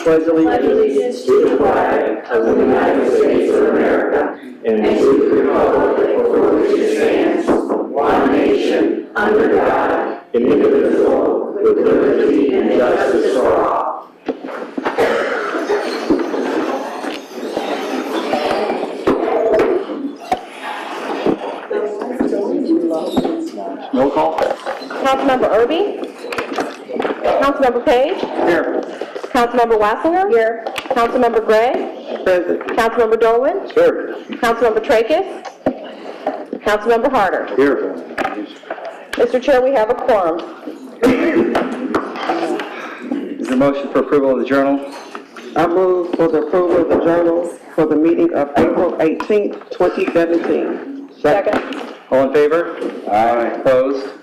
pledge allegiance to the flag of the United States of America and to the republic for which it stands, one nation, under God, indivisible, with liberty and justice for all. Roll call. Councilmember Erby? Councilmember Page? Here. Councilmember Wassinger? Here. Councilmember Gray? Present. Councilmember Dolan? Sir. Councilmember Tracus? Councilmember Harder? Here. Mr. Chair, we have a quorum. Is there a motion for approval of the journal? I move for the approval of the journal for the meeting of April 18th, 2017. Second. All in favor? Aye. Opposed?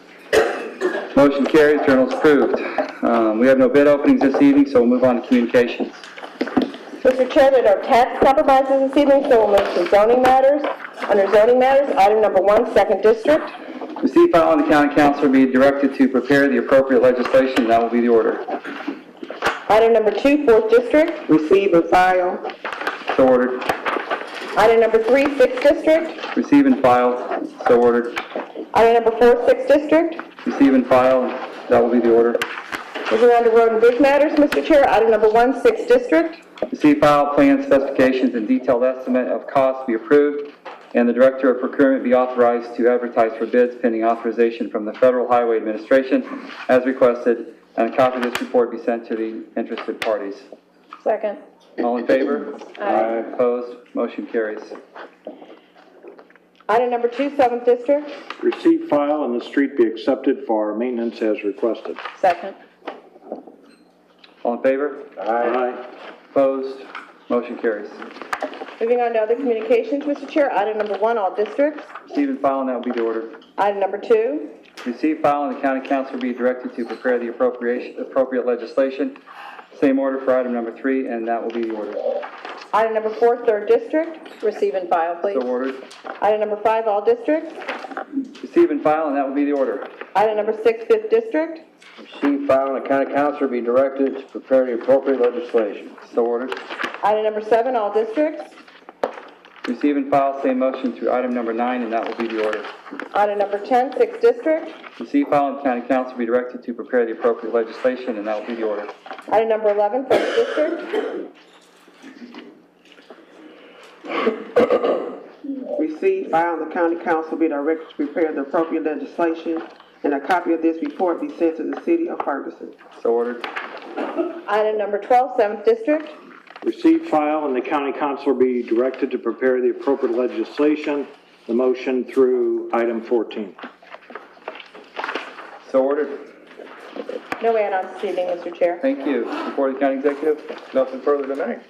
Motion carries. Journal is approved. We have no bid openings this evening, so we'll move on to communications. Mr. Chair, there are tax compromises this evening, so we'll move to zoning matters. Under zoning matters, item number 1, 2nd District. Receive, file, and the county council be directed to prepare the appropriate legislation, and that will be the order. Item number 2, 4th District. Receive and file. So ordered. Item number 3, 6th District. Receive and file. So ordered. Item number 4, 6th District. Receive and file. That will be the order. Moving on to road and bridge matters, Mr. Chair, item number 1, 6th District. Receive, file, plan, specifications, and detailed estimate of costs be approved, and the Director of Procurement be authorized to advertise for bids pending authorization from the Federal Highway Administration as requested, and a copy of this report be sent to the interested parties. Second. All in favor? Aye. Opposed? Motion carries. Item number 2, 7th District. Receive, file, and the street be accepted for maintenance as requested. Second. All in favor? Aye. Opposed? Motion carries. Moving on to other communications, Mr. Chair, item number 1, all districts. Receive and file, and that will be the order. Item number 2. Receive, file, and the county council be directed to prepare the appropriate legislation. Same order for item number 3, and that will be the order. Item number 4, 3rd District. Receive and file, please. So ordered. Item number 5, all districts. Receive and file, and that will be the order. Item number 6, 5th District. Receive, file, and the county council be directed to prepare the appropriate legislation. So ordered. Item number 7, all districts. Receive and file, same motion through item number 9, and that will be the order. Item number 10, 6th District. Receive, file, and the county council be directed to prepare the appropriate legislation, and that will be the order. Item number 11, 1st District. Receive, file, and the county council be directed to prepare the appropriate legislation, and a copy of this report be sent to the city of Ferguson. So ordered. Item number 12, 7th District. Receive, file, and the county council be directed to prepare the appropriate legislation. The motion through item 14. So ordered. No add-ons this evening, Mr. Chair. Thank you. Report of the county executive. Nothing further tonight.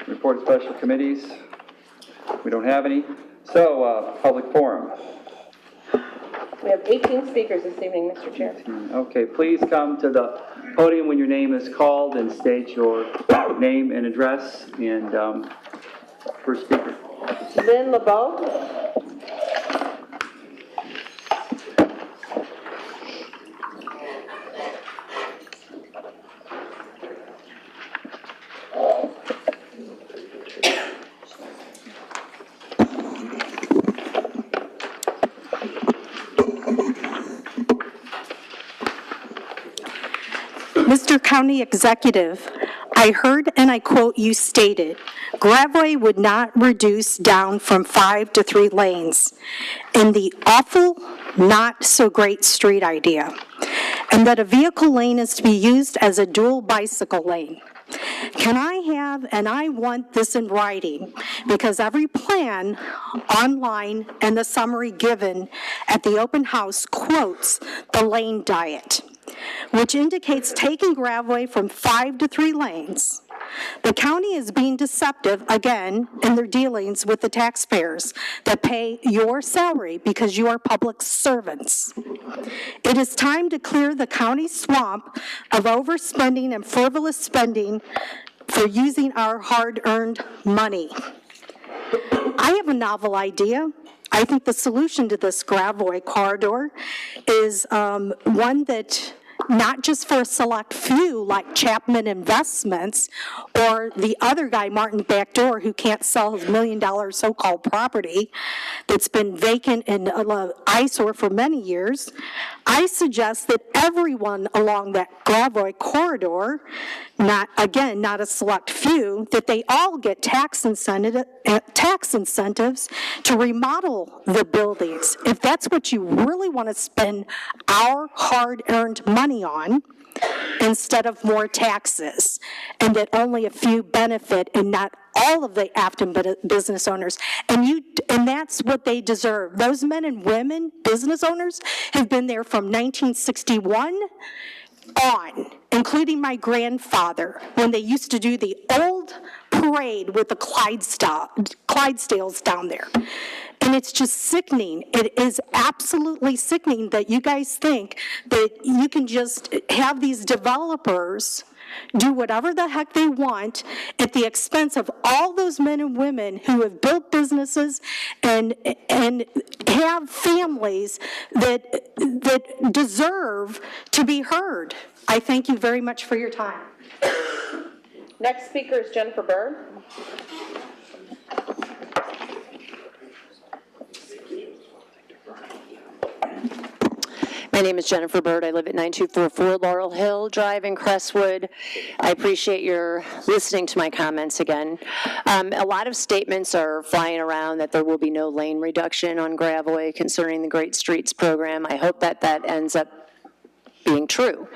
Report of special committees. We don't have any. So, public forum. We have 18 speakers this evening, Mr. Chair. Okay, please come to the podium when your name is called and state your name and address. And first speaker. Lynn LeBeau. Mr. County Executive, I heard and I quote you stated, Gravway would not reduce down from 5 to 3 lanes in the awful, not so great street idea, and that a vehicle lane is to be used as a dual bicycle lane. Can I have, and I want this in writing, because every plan online and the summary given at the open house quotes the lane diet, which indicates taking Gravway from 5 to 3 lanes. The county is being deceptive, again, in their dealings with the taxpayers that pay your salary because you are public servants. It is time to clear the county swamp of overspending and frivolous spending for using our hard-earned money. I have a novel idea. I think the solution to this Gravway corridor is one that not just for a select few like Chapman Investments or the other guy, Martin Backdoor, who can't sell his $1 million so-called property that's been vacant and eyesore for many years. I suggest that everyone along that Gravois corridor, not a select few, that they all get tax incentives to remodel the buildings. If that's what you really want to spend our hard-earned money on, instead of more taxes, and that only a few benefit and not all of the Afton business owners. And that's what they deserve. Those men and women, business owners, have been there from 1961 on, including my grandfather, when they used to do the old parade with the Clydesdales down there. And it's just sickening. It is absolutely sickening that you guys think that you can just have these developers do whatever the heck they want at the expense of all those men and women who have built businesses and have families that deserve to be heard. I thank you very much for your time. Next speaker is Jennifer Byrd. My name is Jennifer Byrd. I live at 9244 Laurel Hill Drive in Crestwood. I appreciate your listening to my comments again. A lot of statements are flying around that there will be no lane reduction on Gravois concerning the Great Streets program. I hope that ends up being true.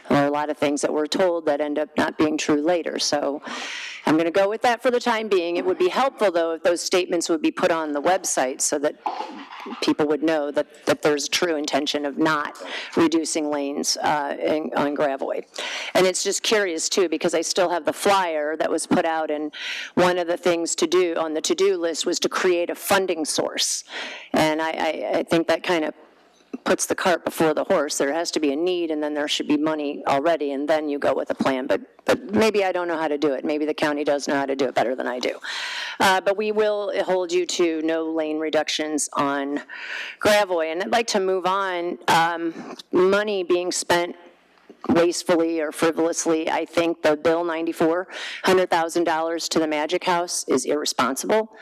There are a lot of things that we're told that end up not being true later. So I'm going to go with that for the time being. It would be helpful, though, if those statements would be put on the website so that people would know that there's true intention of not reducing lanes on Gravois. And it's just curious, too, because I still have the flyer that was put out, and one of the things to do on the to-do list was to create a funding source. And I think that kind of puts the cart before the horse. There has to be a need, and then there should be money already, and then you go with a plan. But maybe I don't know how to do it. Maybe the county does know how to do it better than I do. But we will hold you to no lane reductions on Gravois. And I'd like to move on. Money being spent wastefully or frivolously, I think the Bill 94, $100,000 to the Magic House is irresponsible.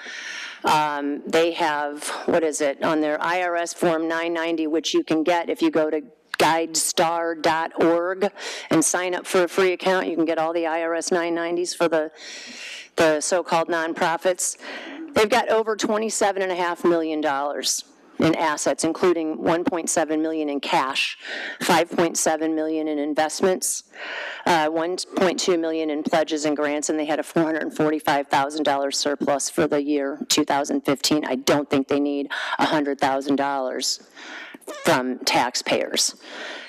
They have, what is it, on their IRS Form 990, which you can get if you go to guidestar.org and sign up for a free account. You can get all the IRS 990s for the so-called nonprofits. They've got over $27.5 million in assets, including $1.7 million in cash, $5.7 million in investments, $1.2 million in pledges and grants, and they had a $445,000 surplus for the year 2015. I don't think they need $100,000 from taxpayers.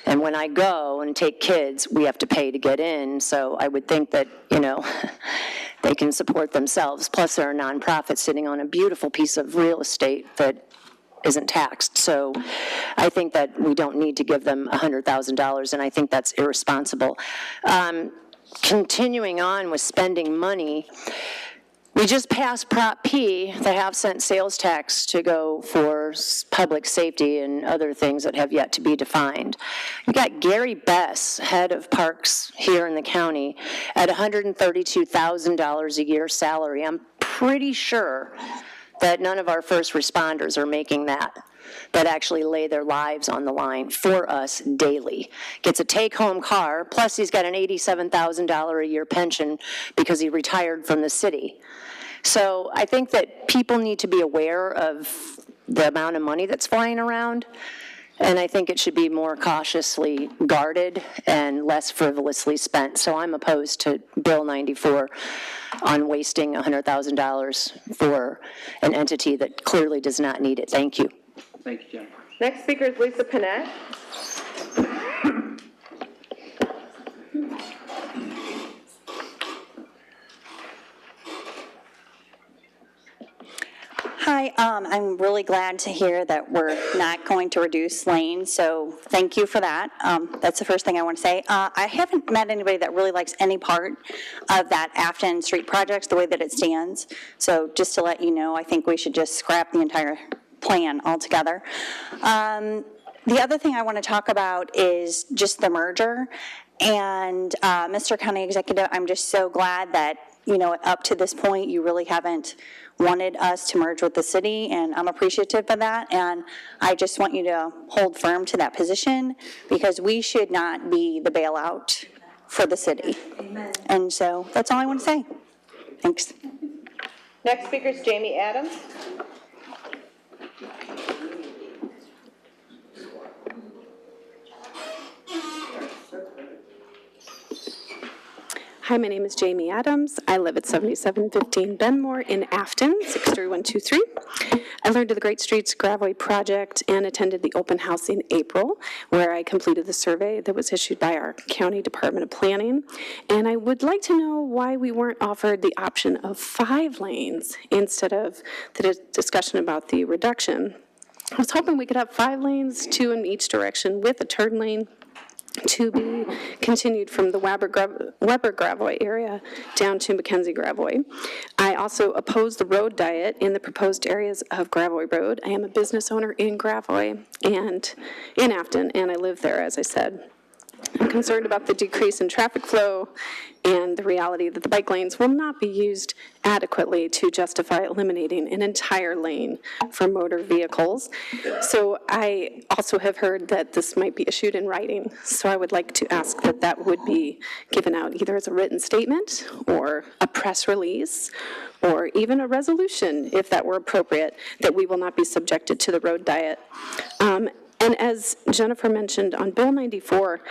And when I go and take kids, we have to pay to get in, so I would think that, they can support themselves. Plus, they're a nonprofit sitting on a beautiful piece of real estate that isn't taxed. So I think that we don't need to give them $100,000, and I think that's irresponsible. Continuing on with spending money, we just passed Prop P, the half-cent sales tax to go for public safety and other things that have yet to be defined. You got Gary Bess, head of parks here in the county, at $132,000 a year salary. I'm pretty sure that none of our first responders are making that actually lay their lives on the line for us daily. Gets a take-home car, plus he's got an $87,000 a year pension because he retired from the city. So I think that people need to be aware of the amount of money that's flying around, and I think it should be more cautiously guarded and less frivolously spent. So I'm opposed to Bill 94 on wasting $100,000 for an entity that clearly does not need it. Thank you. Thank you, Jen. Next speaker is Lisa Panett. Hi, I'm really glad to hear that we're not going to reduce lanes, so thank you for that. That's the first thing I want to say. I haven't met anybody that really likes any part of that Afton Street project the way that it stands, so just to let you know, I think we should just scrap the entire plan altogether. The other thing I want to talk about is just the merger. And Mr. County Executive, I'm just so glad that, you know, up to this point, you really haven't wanted us to merge with the city, and I'm appreciative of that. And I just want you to hold firm to that position, because we should not be the bailout for the city. Amen. And so that's all I want to say. Thanks. Next speaker is Jamie Adams. Hi, my name is Jamie Adams. I live at 7715 Benmore in Afton, 63123. I learned of the Great Streets Graveway project and attended the open house in April, where I completed the survey that was issued by our County Department of Planning. And I would like to know why we weren't offered the option of 5 lanes instead of the discussion about the reduction. I was hoping we could have 5 lanes, 2 in each direction, with a turn lane to be continued from the Weber Graveway area down to Mackenzie Graveway. I also oppose the road diet in the proposed areas of Graveway Road. I am a business owner in Graveway and in Afton, and I live there, as I said. I'm concerned about the decrease in traffic flow and the reality that the bike lanes will not be used adequately to justify eliminating an entire lane for motor vehicles. So I also have heard that this might be issued in writing. So I would like to ask that that would be given out either as a written statement or a press release or even a resolution, if that were appropriate, that we will not be subjected to the road diet. And as Jennifer mentioned on Bill 94,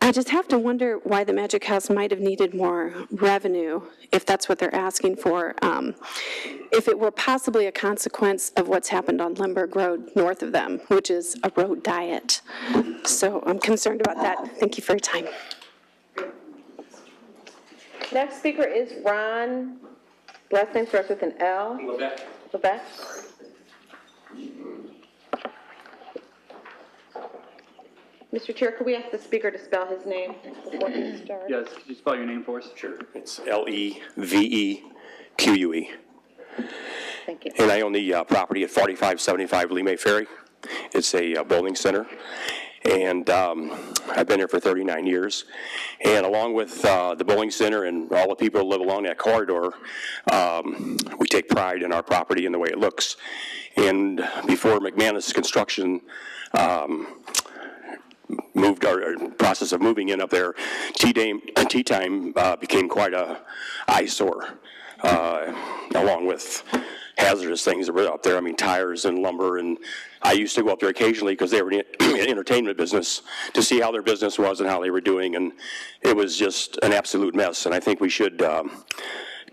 I just have to wonder why the Magic House might have needed more revenue, if that's what they're asking for, if it were possibly a consequence of what's happened on Limburg Road north of them, which is a road diet. So I'm concerned about that. Thank you for your time. Next speaker is Ron, last name starts with an L. Levesque. Mr. Chair, could we ask the speaker to spell his name before he starts? Yes, could you spell your name for us? Sure. It's Leveque. Thank you. And I own the property at 4575 Lee Ferry. It's a bowling center. And I've been here for 39 years. And along with the bowling center and all the people who live along that corridor, we take pride in our property and the way it looks. And before McManus Construction moved our process of moving in up there, tea time became quite a eyesore, along with hazardous things that were up there. I mean, tires and lumber, and I used to go up there occasionally because they were in the entertainment business to see how their business was and how they were doing, and it was just an absolute mess. And I think we should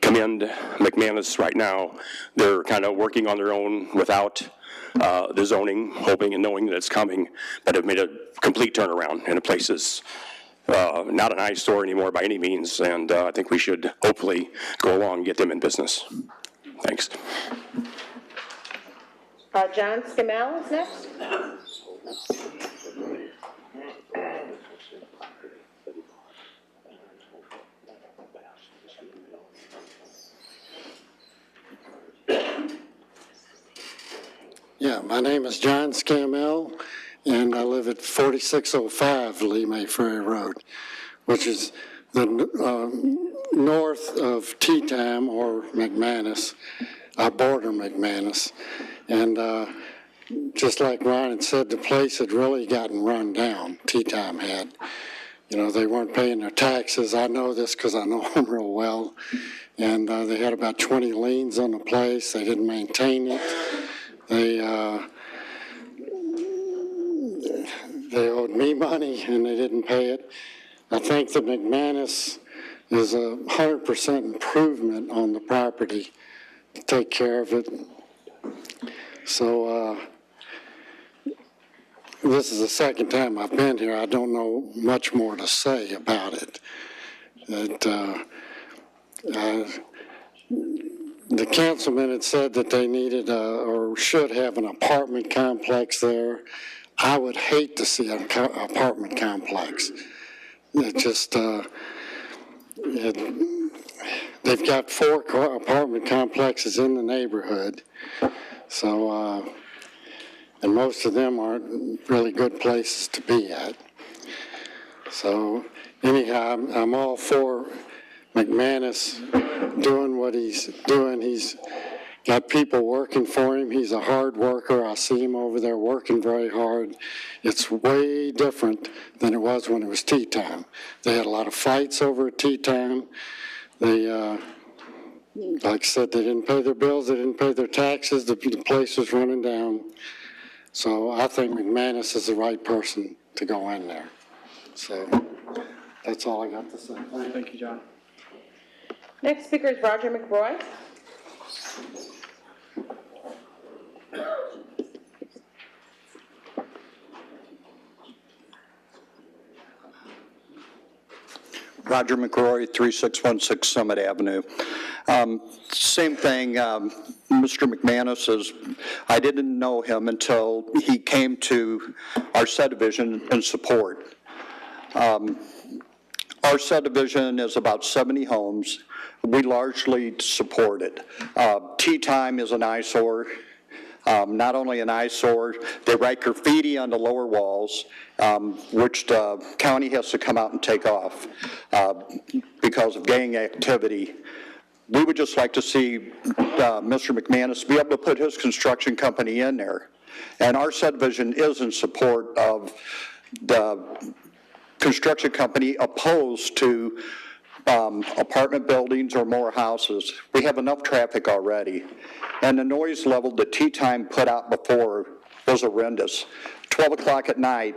commend McManus right now. They're kind of working on their own without the zoning, hoping and knowing that it's coming, but have made a complete turnaround, and the place is not an eyesore anymore by any means, and I think we should hopefully go along and get them in business. Thanks. John Scammell is next. Yeah, my name is John Scammell, and I live at 4605 Lee Ferry Road, which is the north of Tea Time or McManus. I border McManus. And just like Ryan said, the place had really gotten run down, Tea Time had. You know, they weren't paying their taxes. I know this because I know them real well. And they had about 20 liens on the place. They didn't maintain it. They owed me money and they didn't pay it. I think the McManus is a 100% improvement on the property to take care of it. So this is the second time I've been here. I don't know much more to say about it. The councilman had said that they needed or should have an apartment complex there. I would hate to see an apartment complex. It just, they've got 4 apartment complexes in the neighborhood. So and most of them aren't really good places to be at. So anyhow, I'm all for McManus doing what he's doing. He's got people working for him. He's a hard worker. I see him over there working very hard. It's way different than it was when it was tea time. They had a lot of fights over tea time. They, like I said, they didn't pay their bills. They didn't pay their taxes. The place was running down. So I think McManus is the right person to go in there. So that's all I got to say. Thank you, John. Next speaker is Roger McRoy. Roger McRoy, 3616 Summit Avenue. Same thing, Mr. McManus is, I didn't know him until he came to our subdivision in support. Our subdivision is about 70 homes. We largely support it. Tea time is an eyesore. Not only an eyesore, they write graffiti on the lower walls, which the county has to come out and take off because of gang activity. We would just like to see Mr. McManus be able to put his construction company in there. And our subdivision is in support of the construction company opposed to apartment buildings or more houses. We have enough traffic already. And the noise level that Tea Time put out before was horrendous. 12 o'clock at night,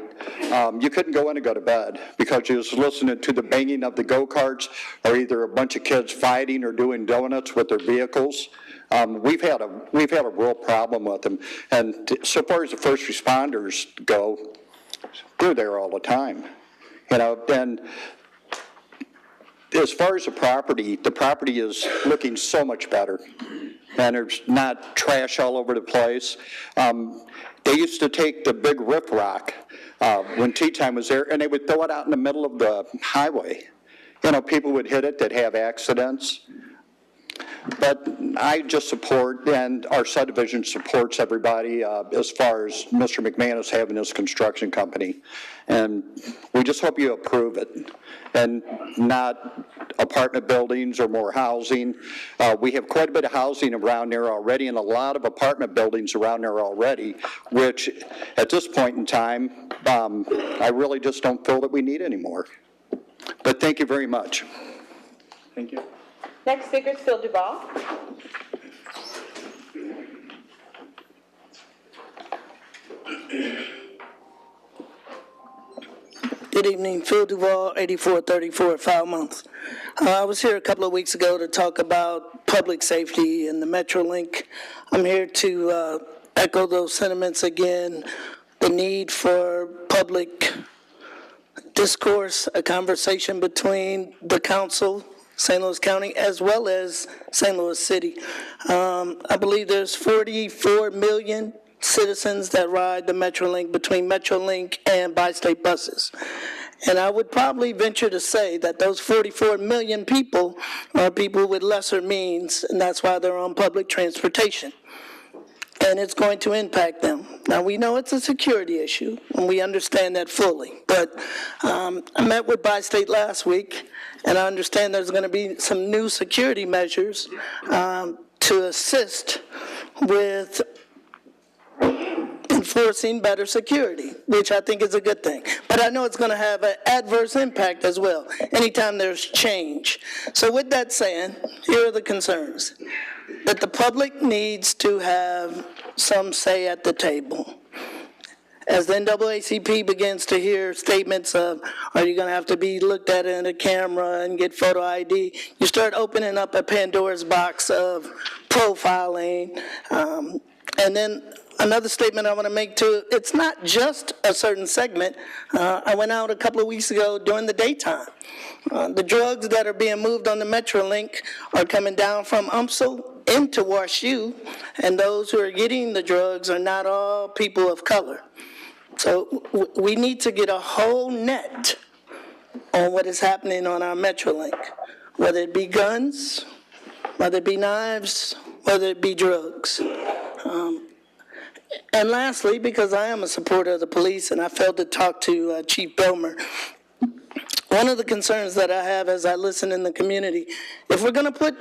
you couldn't go in and go to bed because you was listening to the banging of the go-karts or either a bunch of kids fighting or doing donuts with their vehicles. We've had a real problem with them. And so far as the first responders go, they're there all the time. You know, and as far as the property is looking so much better. And there's not trash all over the place. They used to take the big rip rock when Tea Time was there, and they would throw it out in the middle of the highway. You know, people would hit it, they'd have accidents. But I just support, and our subdivision supports everybody as far as Mr. McManus having his construction company. And we just hope you approve it, and not apartment buildings or more housing. We have quite a bit of housing around there already, and a lot of apartment buildings around there already, which at this point in time, I really just don't feel that we need anymore. But thank you very much. Thank you. Next speaker is Phil Duval. Good evening, Phil Duval, 8434 Falmouth. I was here a couple of weeks ago to talk about public safety and the Metrolink. I'm here to echo those sentiments again, the need for public discourse, a conversation between the council, St. Louis County, as well as St. Louis City. I believe there's 44 million citizens that ride the Metrolink between Metrolink and bi-state buses. And I would probably venture to say that those 44 million people are people with lesser means, and that's why they're on public transportation. And it's going to impact them. Now, we know it's a security issue, and we understand that fully. But I met with Bi-State last week, and I understand there's going to be some new security measures to assist with enforcing better security, which I think is a good thing. But I know it's going to have an adverse impact as well, anytime there's change. So with that saying, here are the concerns. That the public needs to have some say at the table. As the NAACP begins to hear statements of, are you going to have to be looked at in a camera and get photo ID, you start opening up a Pandora's box of profiling. And then another statement I want to make too, it's not just a certain segment. I went out a couple of weeks ago during the daytime. The drugs that are being moved on the Metrolink are coming down from UMSL into WashU, and those who are getting the drugs are not all people of color. So we need to get a whole net on what is happening on our Metrolink, whether it be guns, whether it be knives, whether it be drugs. And lastly, because I am a supporter of the police and I failed to talk to Chief Belmer, one of the concerns that I have as I listen in the community, if we're going to put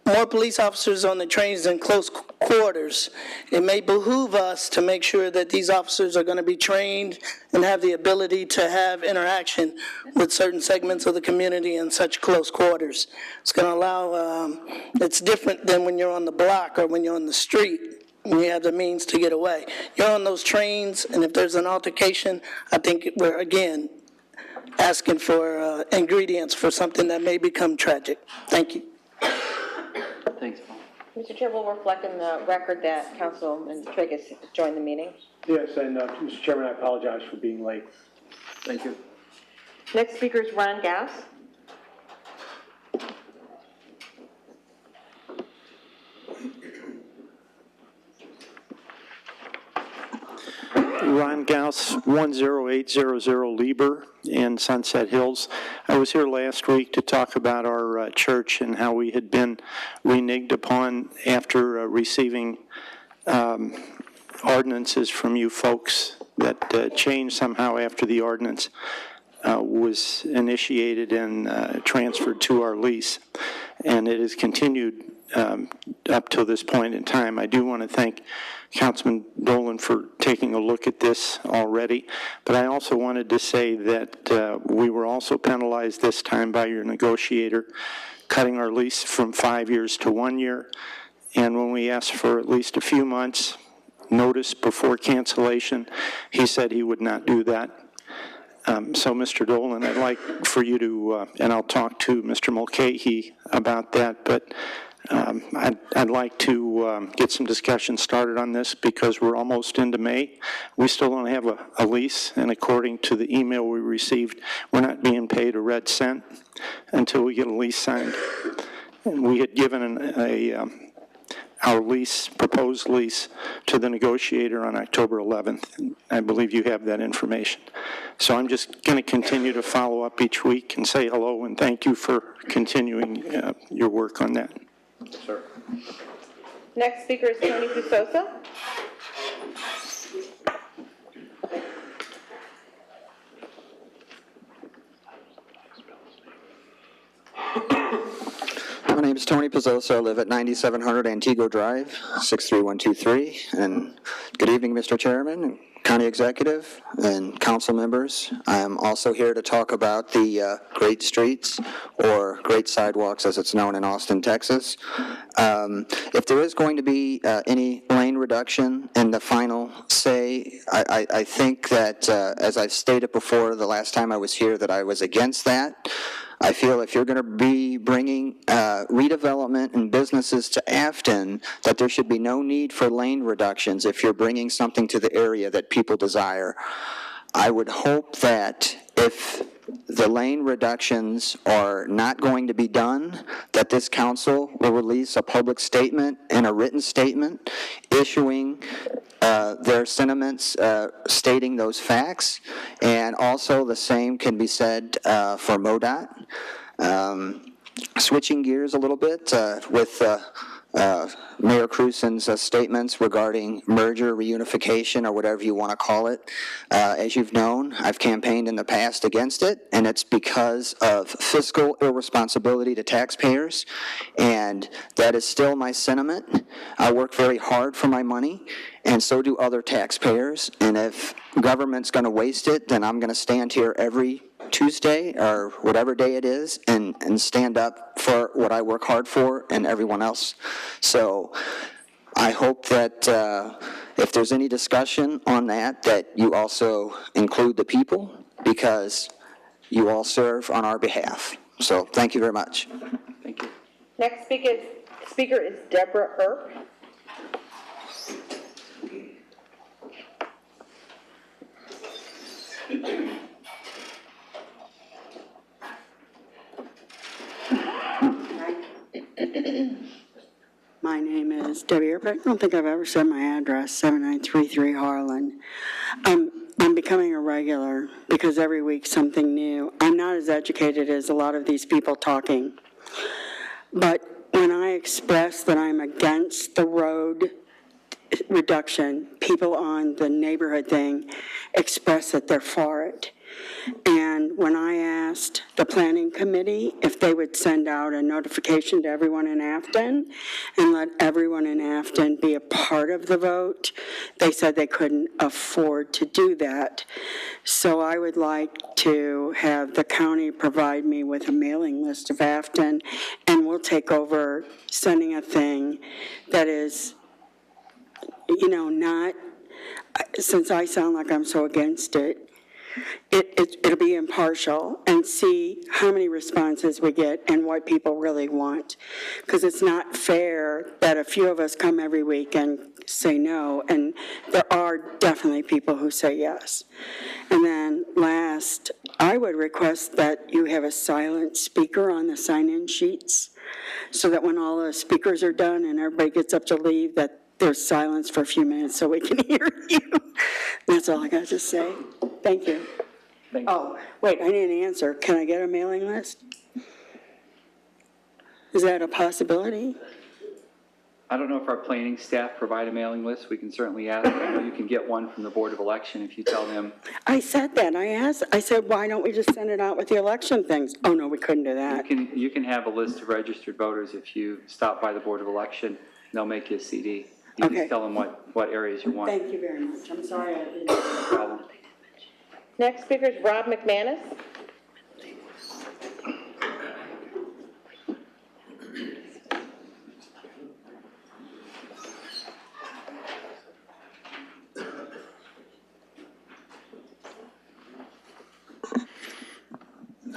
more police officers on the trains in close quarters, it may behoove us to make sure that these officers are going to be trained and have the ability to have interaction with certain segments of the community in such close quarters. It's going to allow, it's different than when you're on the block or when you're on the street and you have the means to get away. You're on those trains, and if there's an altercation, I think we're, again, asking for ingredients for something that may become tragic. Thank you. Thanks, Paul. Mr. Chair, we'll reflect in the record that Councilman Trigg has joined the meeting. Yes, and Mr. Chairman, I apologize for being late. Thank you. Next speaker is Ron Gauss. Ron Gauss, 10800 Lieber in Sunset Hills. I was here last week to talk about our church and how we had been reneged upon after receiving ordinances from you folks that changed somehow after the ordinance was initiated and transferred to our lease. And it has continued up till this point in time. I do want to thank Councilman Dolan for taking a look at this already, but I also wanted to say that we were also penalized this time by your negotiator, cutting our lease from 5 years to 1 year, and when we asked for at least a few months notice before cancellation, he said he would not do that. So, Mr. Dolan, I'd like for you to, and I'll talk to Mr. Mulcahy about that, but I'd like to get some discussion started on this because we're almost into May. We still don't have a lease, and according to the email we received, we're not being paid a red cent until we get a lease signed. And we had given our lease, proposed lease, to the negotiator on October 11th. I believe you have that information. So I'm just going to continue to follow up each week and say hello and thank you for continuing your work on that. Sure. Next speaker is Tony Pusosa. My name is Tony Pizzosa. I live at 9700 Antigo Drive, 63123. And good evening, Mr. Chairman, and County Executive, and council members. I am also here to talk about the Great Streets, or Great Sidewalks as it's known in Austin, Texas. If there is going to be any lane reduction in the final say, I think that, as I've stated before the last time I was here, that I was against that. I feel if you're going to be bringing redevelopment and businesses to Afton, that there should be no need for lane reductions if you're bringing something to the area that people desire. I would hope that if the lane reductions are not going to be done, that this council will release a public statement and a written statement issuing their sentiments stating those facts, and also the same can be said for MoDOT. Switching gears a little bit with Mayor Cruzen's statements regarding merger, reunification, or whatever you want to call it. As you've known, I've campaigned in the past against it, and it's because of fiscal irresponsibility to taxpayers, and that is still my sentiment. I work very hard for my money, and so do other taxpayers, and if government's going to waste it, then I'm going to stand here every Tuesday or whatever day it is and stand up for what I work hard for and everyone else. So I hope that if there's any discussion on that, that you also include the people, because you all serve on our behalf. So thank you very much. Thank you. Next speaker is Deborah Earp. My name is Debbie Earp. I don't think I've ever said my address, 7933 Harlan. I'm becoming a regular because every week something new. I'm not as educated as a lot of these people talking. But when I express that I'm against the road reduction, people on the neighborhood thing express that they're for it. And when I asked the planning committee if they would send out a notification to everyone in Afton and let everyone in Afton be a part of the vote, they said they couldn't afford to do that. So I would like to have the county provide me with a mailing list of Afton, and we'll take over sending a thing that is, not, since I sound like I'm so against it, it'll be impartial and see how many responses we get and what people really want. Because it's not fair that a few of us come every week and say no, and there are definitely people who say yes. And then last, I would request that you have a silent speaker on the sign-in sheets so that when all the speakers are done and everybody gets up to leave, that there's silence for a few minutes so we can hear you. That's all I got to say. Thank you. Oh, wait, I didn't answer. Can I get a mailing list? Is that a possibility? I don't know if our planning staff provide a mailing list. We can certainly ask. I know you can get one from the Board of Election if you tell them. I said that. I said, why don't we just send it out with the election things? Oh, no, we couldn't do that. You can have a list of registered voters if you stop by the Board of Election. They'll make you a CD. You Okay. can tell them what areas you want. Thank you very much. I'm sorry I didn't. No problem. Next speaker is Rob McManus.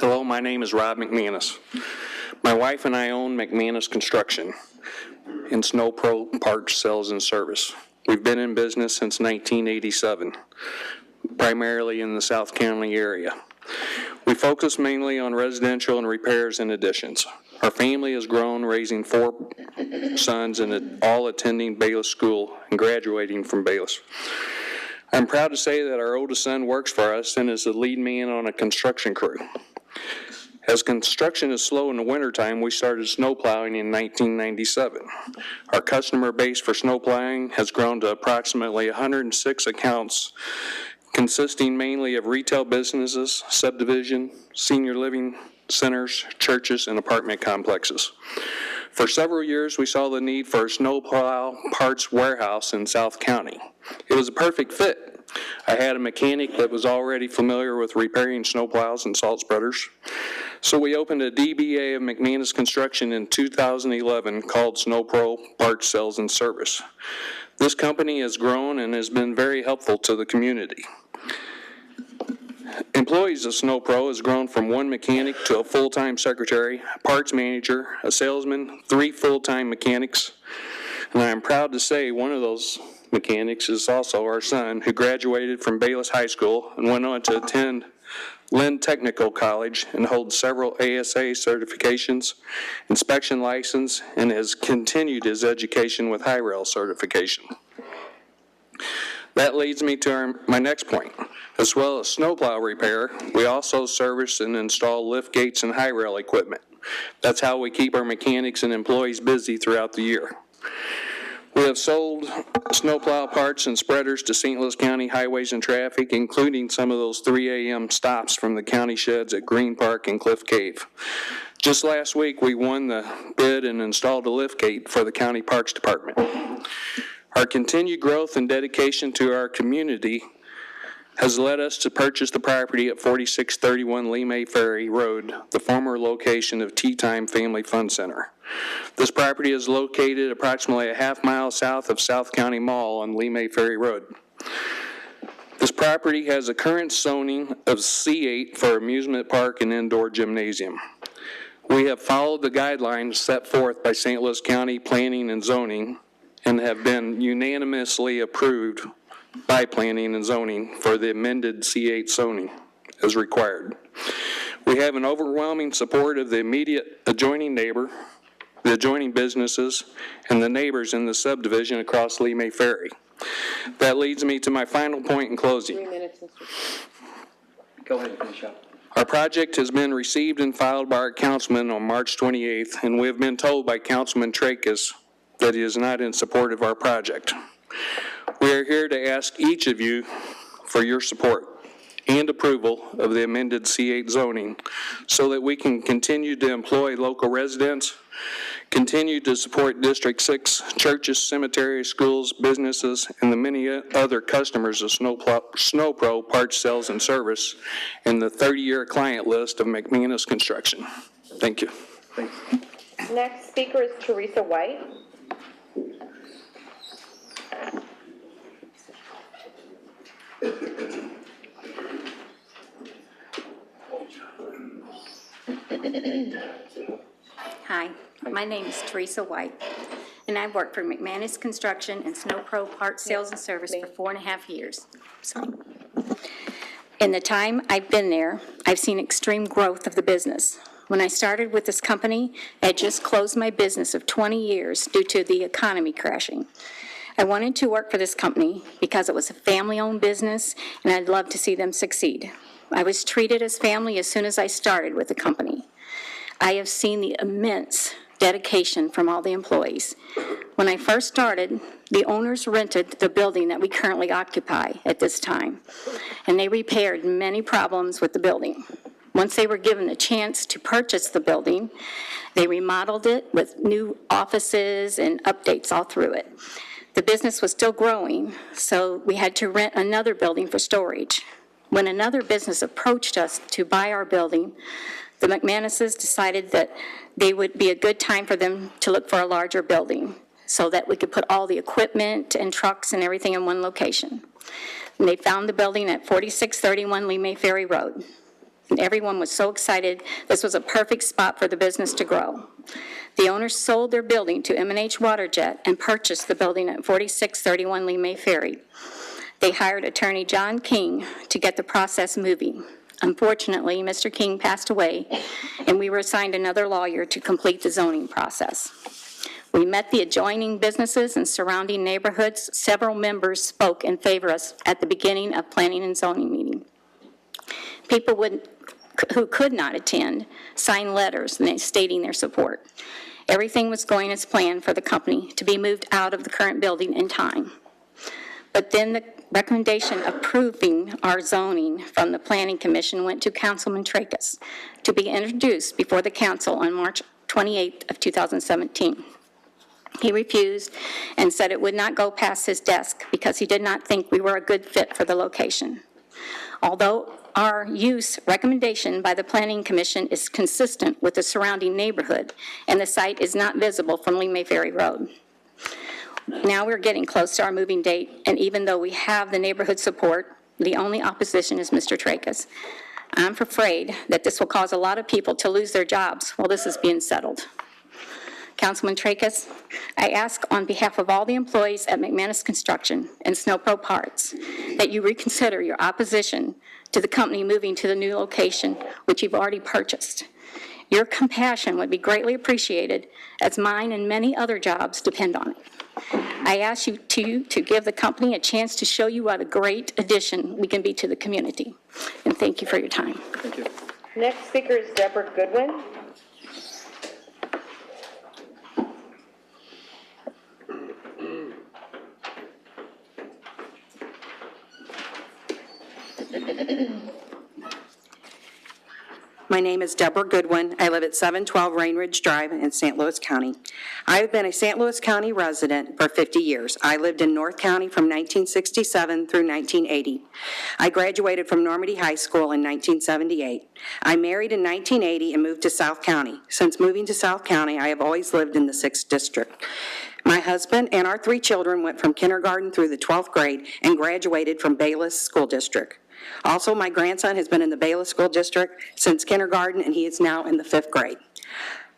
Hello, my name is Rob McManus. My wife and I own McManus Construction and SnowPro Parts Sales and Service. We've been in business since 1987, primarily in the South County area. We focus mainly on residential and repairs and additions. Our family has grown, raising 4 sons and all attending Bayless School and graduating from Bayless. I'm proud to say that our oldest son works for us and is the lead man on a construction crew. As construction is slow in the wintertime, we started snow plowing in 1997. Our customer base for snow plowing has grown to approximately 106 accounts, consisting mainly of retail businesses, subdivision, senior living centers, churches, and apartment complexes. For several years, we saw the need for a snowplow parts warehouse in South County. It was a perfect fit. I had a mechanic that was already familiar with repairing snowplows and salt spreaders. So we opened a DBA of McManus Construction in 2011 called SnowPro Parts Sales and Service. This company has grown and has been very helpful to the community. Employees of SnowPro has grown from 1 mechanic to a full-time secretary, parts manager, a salesman, 3 full-time mechanics, and I am proud to say one of those mechanics is also our son, who graduated from Bayless High School and went on to attend Lynn Technical College and holds several ASA certifications, inspection license, and has continued his education with high rail certification. That leads me to my next point. As well as snowplow repair, we also service and install lift gates and high rail equipment. That's how we keep our mechanics and employees busy throughout the year. We have sold snowplow parts and spreaders to St. Louis County Highways and Traffic, including some of those 3 a.m. stops from the county sheds at Green Park and Cliff Cave. Just last week, we won the bid and installed a lift gate for the County Parks Department. Our continued growth and dedication to our community has led us to purchase the property at 4631 Lee May Ferry Road, the former location of Tea Time Family Fun Center. This property is located approximately a half mile south of South County Mall on Lee May Ferry Road. This property has a current zoning of C8 for amusement park and indoor gymnasium. We have followed the guidelines set forth by St. Louis County Planning and Zoning and have been unanimously approved by Planning and Zoning for the amended C8 zoning as required. We have an overwhelming support of the immediate adjoining neighbor, the adjoining businesses, and the neighbors in the subdivision across Lee May Ferry. That leads me to my final point in closing. 3 minutes, Mr. Go ahead and finish up. Our project has been received and filed by our councilman on March 28th, and we have been told by Councilman Tracus that he is not in support of our project. We are here to ask each of you for your support and approval of the amended C8 zoning so that we can continue to employ local residents, continue to support District 6 churches, cemeteries, schools, businesses, and the many other customers of SnowPro parts, sales, and service in the 30-year client list of McManus Construction. Thank you. Next speaker is Teresa White. Hi, my name is Teresa White, and I've worked for McManus Construction and SnowPro Parts Sales and Service for 4.5 years. In the time I've been there, I've seen extreme growth of the business. When I started with this company, I had just closed my business of 20 years due to the economy crashing. I wanted to work for this company because it was a family-owned business, and I'd love to see them succeed. I was treated as family as soon as I started with the company. I have seen the immense dedication from all the employees. When I first started, the owners rented the building that we currently occupy at this time, and they repaired many problems with the building. Once they were given the chance to purchase the building, they remodeled it with new offices and updates all through it. The business was still growing, so we had to rent another building for storage. When another business approached us to buy our building, the McManuses decided that they would be a good time for them to look for a larger building so that we could put all the equipment and trucks and everything in one location. And they found the building at 4631 Lee Ferry Road. And everyone was so excited. This was a perfect spot for the business to grow. The owners sold their building to M&H Waterjet and purchased the building at 4631 Lee Ferry. They hired attorney John King to get the process moving. Unfortunately, Mr. King passed away, and we were assigned another lawyer to complete the zoning process. We met the adjoining businesses and surrounding neighborhoods. Several members spoke in favor of us at the beginning of planning and zoning meeting. People who could not attend signed letters stating their support. Everything was going as planned for the company to be moved out of the current building in time. But then the recommendation approving our zoning from the Planning Commission went to Councilman Tracus to be introduced before the council on March 28th of 2017. He refused and said it would not go past his desk because he did not think we were a good fit for the location. Although our use recommendation by the Planning Commission is consistent with the surrounding neighborhood, and the site is not visible from Lee Ferry Road. Now we're getting close to our moving date, and even though we have the neighborhood support, the only opposition is Mr. Tracus. I'm afraid that this will cause a lot of people to lose their jobs while this is being settled. Councilman Tracus, I ask on behalf of all the employees at McManus Construction and SnowPro Parts that you reconsider your opposition to the company moving to the new location, which you've already purchased. Your compassion would be greatly appreciated, as mine and many other jobs depend on it. I ask you to give the company a chance to show you what a great addition we can be to the community. And thank you for your time. Thank you. Next speaker is Deborah Goodwin. My name is Deborah Goodwin. I live at 712 Rain Ridge Drive in St. Louis County. I have been a St. Louis County resident for 50 years. I lived in North County from 1967 through 1980. I graduated from Normandy High School in 1978. I married in 1980 and moved to South County. Since moving to South County, I have always lived in the 6th District. My husband and our 3 children went from kindergarten through the 12th grade and graduated from Bayless School District. Also, my grandson has been in the Bayless School District since kindergarten, and he is now in the 5th grade.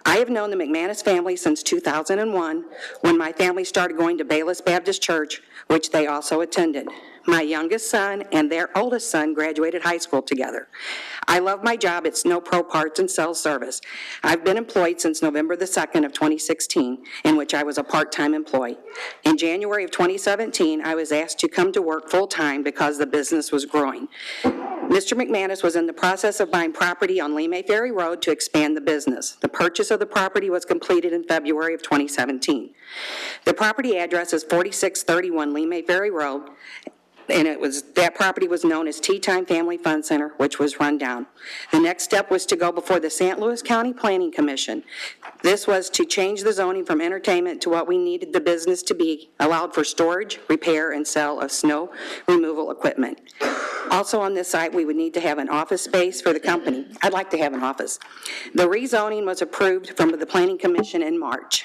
I have known the McManus family since 2001, when my family started going to Bayless Baptist Church, which they also attended. My youngest son and their oldest son graduated high school together. I love my job at Snow Pro Parts and Sales Service. I've been employed since November the 2nd of 2016, in which I was a part-time employee. In January of 2017, I was asked to come to work full-time because the business was growing. Mr. McManus was in the process of buying property on Lee May Ferry Road to expand the business. The purchase of the property was completed in February of 2017. The property address is 4631 Lee May Ferry Road, and that property was known as Tea Time Family Fun Center, which was run down. The next step was to go before the St. Louis County Planning Commission. This was to change the zoning from entertainment to what we needed the business to be, allowed for storage, repair, and sale of snow removal equipment. Also on this site, we would need to have an office space for the company. I'd like to have an office. The rezoning was approved from the Planning Commission in March.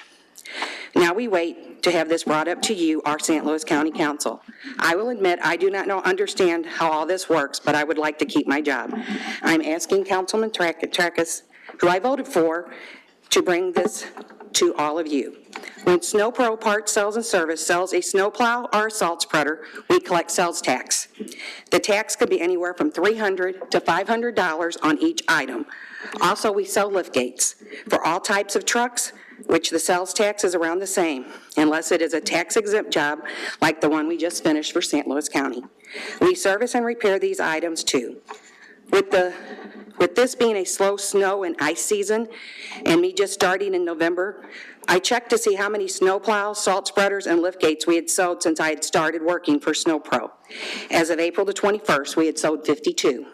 Now we wait to have this brought up to you, our St. Louis County Council. I will admit I do not understand how all this works, but I would like to keep my job. I'm asking Councilman Tracus, who I voted for, to bring this to all of you. When Snow Pro Parts Sales and Service sells a snowplow or a salt spreader, we collect sales tax. The tax could be anywhere from $300 to $500 on each item. Also, we sell lift gates. For all types of trucks, which the sales tax is around the same, unless it is a tax-exempt job like the one we just finished for St. Louis County. We service and repair these items too. With this being a slow snow and ice season, and me just starting in November, I checked to see how many snowplows, salt spreaders, and lift gates we had sold since I had started working for Snow Pro. As of April the 21st, we had sold 52.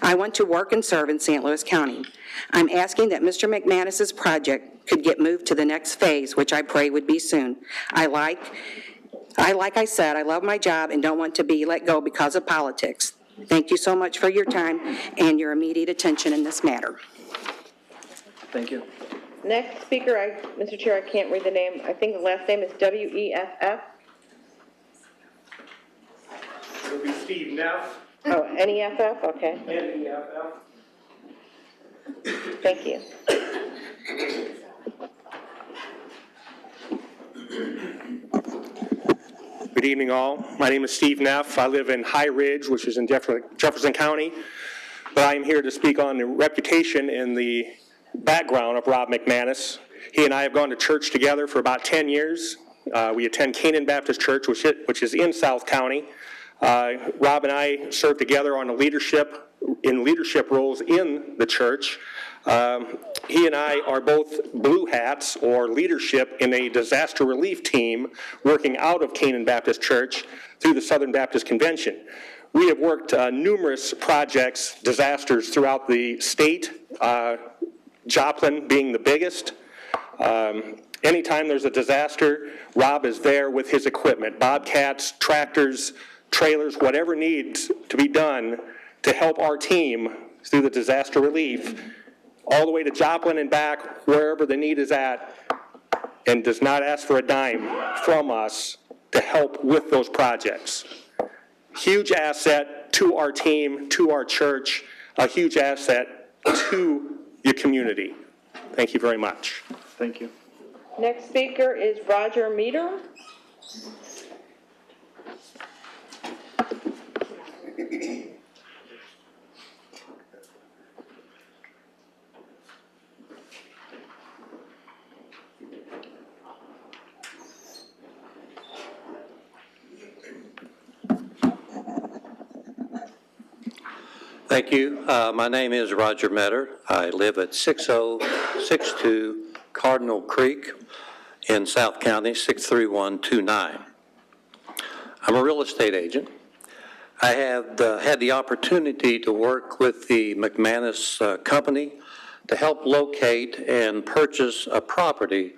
I want to work and serve in St. Louis County. I'm asking that Mr. McManus's project could get moved to the next phase, which I pray would be soon. Like I said, I love my job and don't want to be let go because of politics. Thank you so much for your time and your immediate attention in this matter. Thank you. Next speaker, Mr. Chair, I can't read the name. I think the last name is W-E-F-F. It'll be Steve Neff. Oh, N-E-F-F, okay. N-E-F-F. Thank you. Good evening, all. My name is Steve Neff. I live in High Ridge, which is in Jefferson County, but I am here to speak on the reputation and the background of Rob McManus. He and I have gone to church together for about 10 years. We attend Canaan Baptist Church, which is in South County. Rob and I serve together on leadership roles in the church. He and I are both blue hats or leadership in a disaster relief team working out of Canaan Baptist Church through the Southern Baptist Convention. We have worked numerous projects, disasters throughout the state, Joplin being the biggest. Anytime there's a disaster, Rob is there with his equipment, bobcats, tractors, trailers, whatever needs to be done to help our team through the disaster relief, all the way to Joplin and back, wherever the need is at, and does not ask for a dime from us to help with those projects. Huge asset to our team, to our church, a huge asset to your community. Thank you very much. Thank you. Next speaker is Roger Meter. Thank you. My name is Roger Metter. I live at 6062 Cardinal Creek in South County, 63129. I'm a real estate agent. I have had the opportunity to work with the McManus company to help locate and purchase a property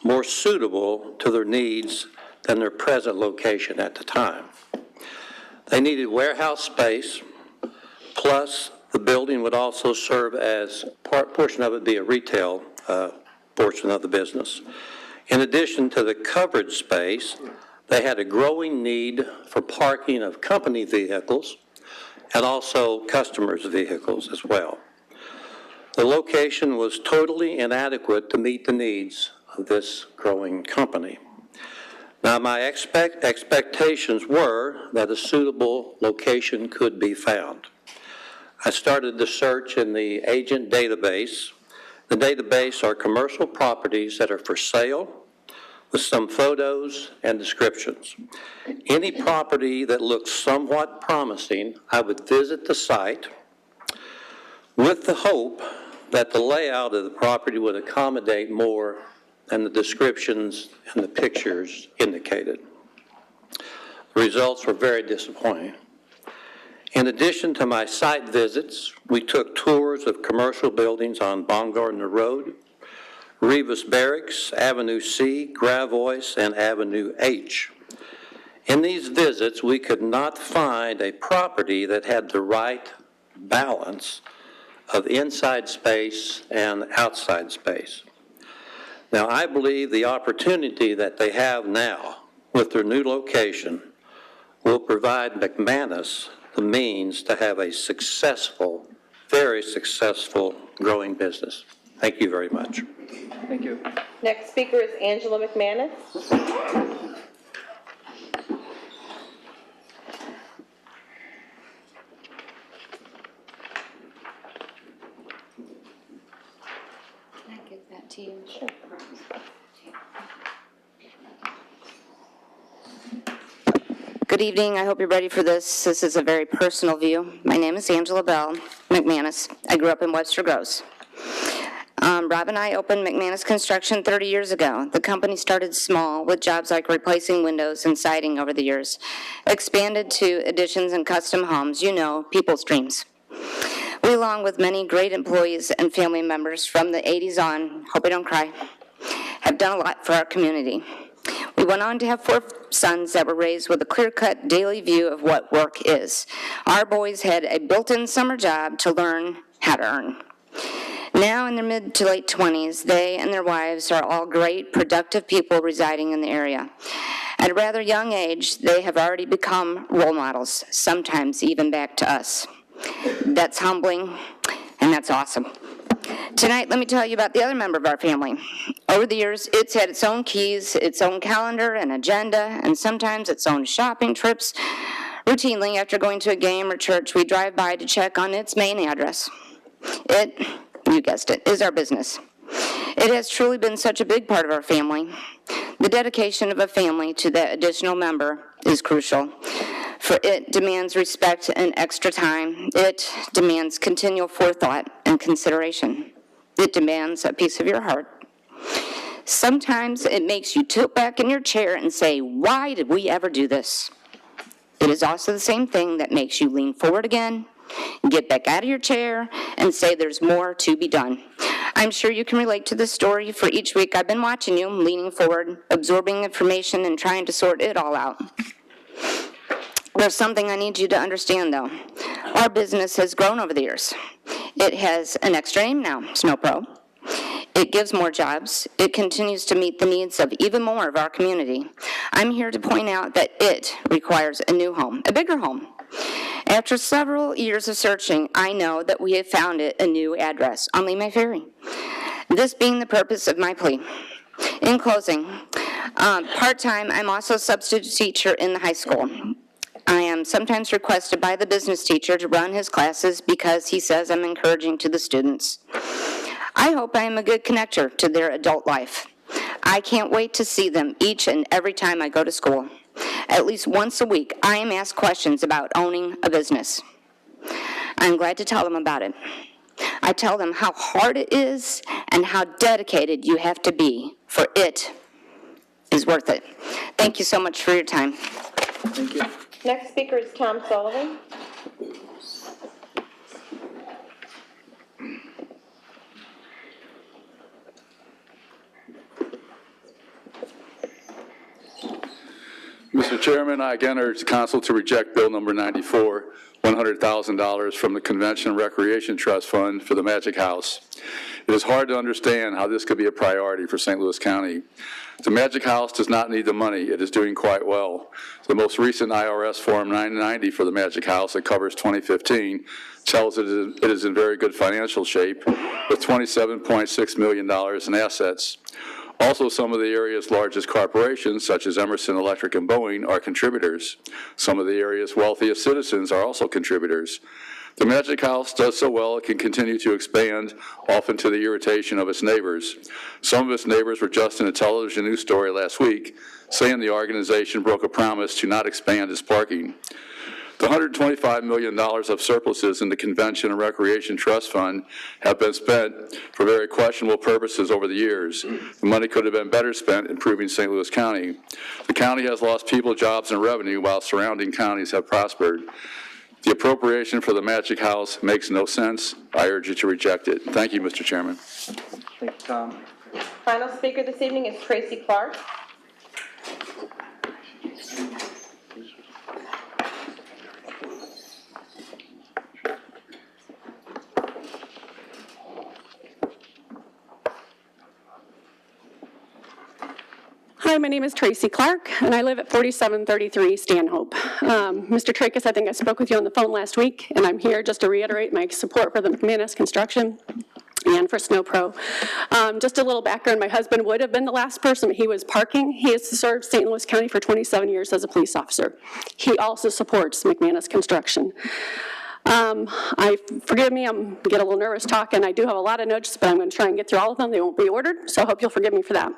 more suitable to their needs than their present location at the time. They needed warehouse space, plus the building would also serve as portion of it be a retail portion of the business. In addition to the covered space, they had a growing need for parking of company vehicles and also customers' vehicles as well. The location was totally inadequate to meet the needs of this growing company. Now, my expectations were that a suitable location could be found. I started the search in the agent database. The database are commercial properties that are for sale with some photos and descriptions. Any property that looks somewhat promising, I would visit the site with the hope that the layout of the property would accommodate more than the descriptions and the pictures indicated. The results were very disappointing. In addition to my site visits, we took tours of commercial buildings on Baumgartner Road, Rivas Barracks, Avenue C, Gravois, and Avenue H. In these visits, we could not find a property that had the right balance of inside space and outside space. Now, I believe the opportunity that they have now with their new location will provide McManus the means to have a successful, very successful growing business. Thank you very much. Thank you. Next speaker is Angela McManus. Can I give that to you? Sure. Good evening. I hope you're ready for this. This is a very personal view. My name is Angela Bell McManus. I grew up in Webster Groves. Rob and I opened McManus Construction 30 years ago. The company started small with jobs like replacing windows and siding over the years, expanded to additions and custom homes, you know, people's dreams. We, along with many great employees and family members from the 80s on, hope I don't cry, have done a lot for our community. We went on to have 4 sons that were raised with a clear-cut daily view of what work is. Our boys had a built-in summer job to learn how to earn. Now in their mid to late 20s, they and their wives are all great, productive people residing in the area. At a rather young age, they have already become role models, sometimes even back to us. That's humbling, and that's awesome. Tonight, let me tell you about the other member of our family. Over the years, it's had its own keys, its own calendar and agenda, and sometimes its own shopping trips. Routinely, after going to a game or church, we drive by to check on its main address. It, you guessed it, is our business. It has truly been such a big part of our family. The dedication of a family to that additional member is crucial, for it demands respect and extra time. It demands continual forethought and consideration. It demands a piece of your heart. Sometimes it makes you tilt back in your chair and say, why did we ever do this? It is also the same thing that makes you lean forward again, get back out of your chair, and say there's more to be done. I'm sure you can relate to this story, for each week I've been watching you, leaning forward, absorbing information, and trying to sort it all out. There's something I need you to understand, though. Our business has grown over the years. It has an extra name now, SnowPro. It gives more jobs. It continues to meet the needs of even more of our community. I'm here to point out that it requires a new home, a bigger home. After several years of searching, I know that we have found it a new address on Lemay Ferry. This being the purpose of my plea. In closing, part-time, I'm also a substitute teacher in the high school. I am sometimes requested by the business teacher to run his classes because he says I'm encouraging to the students. I hope I am a good connector to their adult life. I can't wait to see them each and every time I go to school. At least once a week, I am asked questions about owning a business. I'm glad to tell them about it. I tell them how hard it is and how dedicated you have to be, for it is worth it. Thank you so much for your time. Thank you. Next speaker is Tom Sullivan. Mr. Chairman, I again urge the council to reject Bill number 94, $100,000 from the Convention and Recreation Trust Fund for the Magic House. It is hard to understand how this could be a priority for St. Louis County. The Magic House does not need the money. It is doing quite well. The most recent IRS Form 990 for the Magic House that covers 2015 tells it is in very good financial shape with $27.6 million in assets. Also, some of the area's largest corporations, such as Emerson Electric and Boeing, are contributors. Some of the area's wealthiest citizens are also contributors. The Magic House does so well it can continue to expand, often to the irritation of its neighbors. Some of its neighbors were just in a television news story last week saying the organization broke a promise to not expand its parking. The $125 million of surpluses in the Convention and Recreation Trust Fund have been spent for very questionable purposes over the years. The money could have been better spent improving St. Louis County. The county has lost people, jobs, and revenue while surrounding counties have prospered. The appropriation for the Magic House makes no sense. I urge you to reject it. Thank you, Mr. Chairman. Thank you, Tom. Final speaker this evening is Tracy Clark. Hi, my name is Tracy Clark, and I live at 4733 Stanhope. Mr. Tracus, I think I spoke with you on the phone last week, and I'm here just to reiterate my support for the McManus construction and for SnowPro. Just a little background, my husband would have been the last person, he was parking. He has served St. Louis County for 27 years as a police officer. He also supports McManus construction. Forgive me, I'm get a little nervous talking. I do have a lot of notes, but I'm going to try and get through all of them. They won't be ordered, so I hope you'll forgive me for that.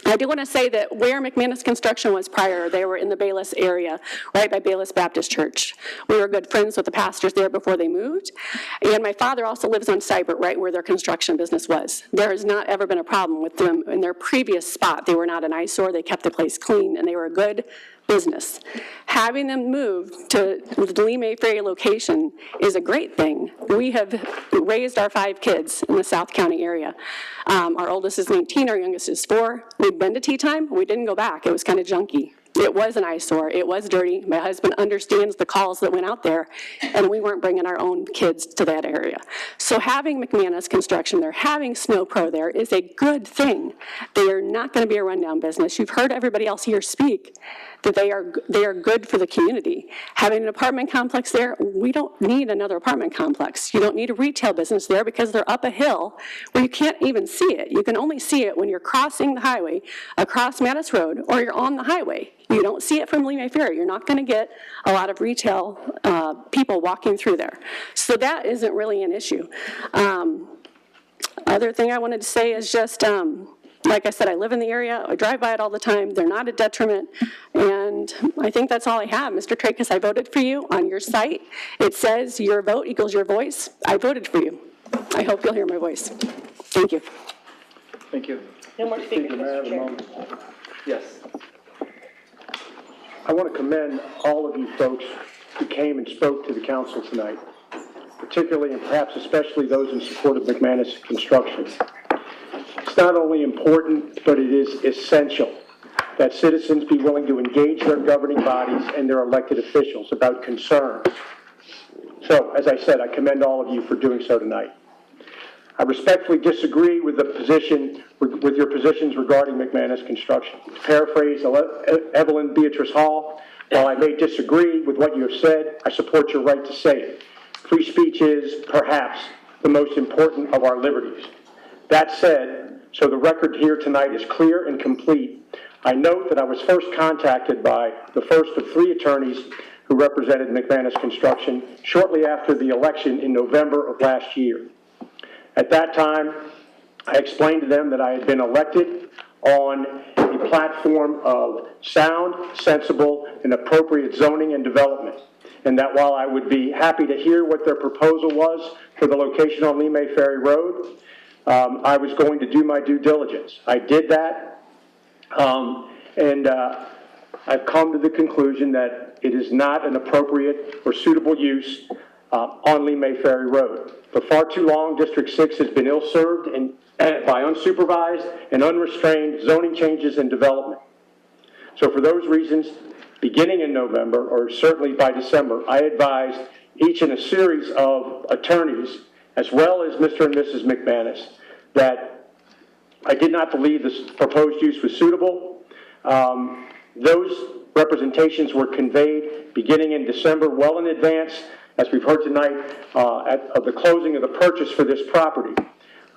I do want to say that where McManus Construction was prior, they were in the Bayless area, right by Bayless Baptist Church. We were good friends with the pastors there before they moved. And my father also lives on Seibert, right where their construction business was. There has not ever been a problem with them in their previous spot. They were not an eyesore. They kept the place clean, and they were a good business. Having them move to the Lee May Ferry location is a great thing. We have raised our 5 kids in the South County area. Our oldest is 19, our youngest is 4. We've been to tea time, we didn't go back. It was kind of junky. It was an eyesore, it was dirty. My husband understands the calls that went out there, and we weren't bringing our own kids to that area. So having McManus Construction there, having SnowPro there is a good thing. They are not going to be a rundown business. You've heard everybody else here speak that they are good for the community. Having an apartment complex there, we don't need another apartment complex. You don't need a retail business there because they're up a hill where you can't even see it. You can only see it when you're crossing the highway across Mattis Road or you're on the highway. You don't see it from Lee May Ferry. You're not going to get a lot of retail people walking through there. So that isn't really an issue. Other thing I wanted to say is just, like I said, I live in the area. I drive by it all the time. They're not a detriment. And I think that's all I have. Mr. Tracus, I voted for you on your site. It says your vote equals your voice. I voted for you. I hope you'll hear my voice. Thank you. Thank you. No more speakers, Mr. Chair. Yes. I want to commend all of you folks who came and spoke to the council tonight, particularly and perhaps especially those in support of McManus Construction. It's not only important, but it is essential that citizens be willing to engage their governing bodies and their elected officials about concerns. So, as I said, I commend all of you for doing so tonight. I respectfully disagree with with your positions regarding McManus Construction. To paraphrase Evelyn Beatrice Hall, while I may disagree with what you have said, I support your right to say it. Free speech is, perhaps, the most important of our liberties. That said, so the record here tonight is clear and complete, I note that I was first contacted by the first of 3 attorneys who represented McManus Construction shortly after the election in November of last year. At that time, I explained to them that I had been elected on a platform of sound, sensible, and appropriate zoning and development, and that while I would be happy to hear what their proposal was for the location on Lee May Ferry Road, I was going to do my due diligence. I did that, and I've come to the conclusion that it is not an appropriate or suitable use on Lee May Ferry Road. For far too long, District 6 has been ill-served by unsupervised and unrestrained zoning changes and development. So for those reasons, beginning in November, or certainly by December, I advised each in a series of attorneys, as well as Mr. and Mrs. McManus, that I did not believe this proposed use was suitable. Those representations were conveyed beginning in December, well in advance, as we've heard tonight, of the closing of the purchase for this property.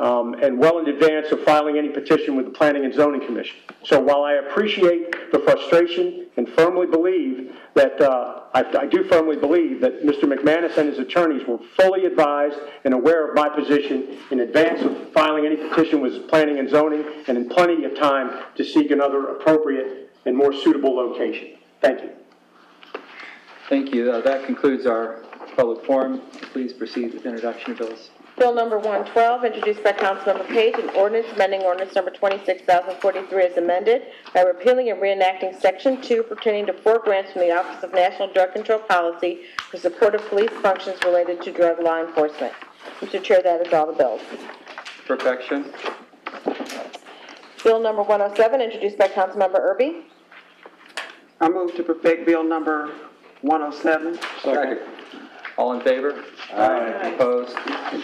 and well in advance of filing any petition with the Planning and Zoning Commission. So while I appreciate the frustration and firmly believe that, I do firmly believe that Mr. McManus and his attorneys were fully advised and aware of my position in advance of filing any petition with Planning and Zoning, and in plenty of time to seek another appropriate and more suitable location. Thank you. Thank you. That concludes our public forum. Please proceed with introduction of bills. Bill number 112, introduced by Councilmember Page, an ordinance amending ordinance number 26,043 as amended by repealing and reenacting Section 2 pertaining to 4 grants from the Office of National Drug Control Policy for support of police functions related to drug law enforcement. Mr. Chair, that is all the bills. Perfection. Bill number 107, introduced by Councilmember Erby. I move to perfect Bill number 107. Second. All in favor? Aye. Opposed?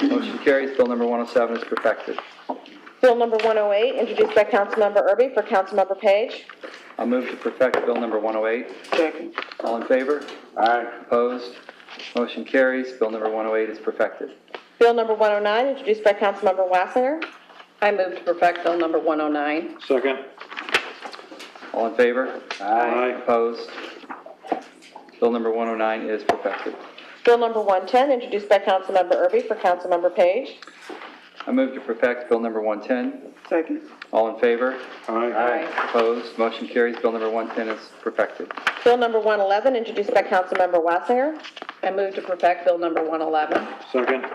Motion carries. Bill number 107 is perfected. Bill number 108, introduced by Councilmember Erby for Councilmember Page. I'll move to perfect Bill number 108. Second. All in favor? Aye. Opposed? Motion carries. Bill number 108 is perfected. Bill number 109, introduced by Councilmember Wassinger. I move to perfect Bill number 109. Second. All in favor? Aye. Opposed? Bill number 109 is perfected. Bill number 110, introduced by Councilmember Erby for Councilmember Page. I move to perfect Bill number 110. Second. All in favor? Aye. Opposed? Motion carries. Bill number 110 is perfected. Bill number 111, introduced by Councilmember Wassinger. I move to perfect Bill number 111. Second.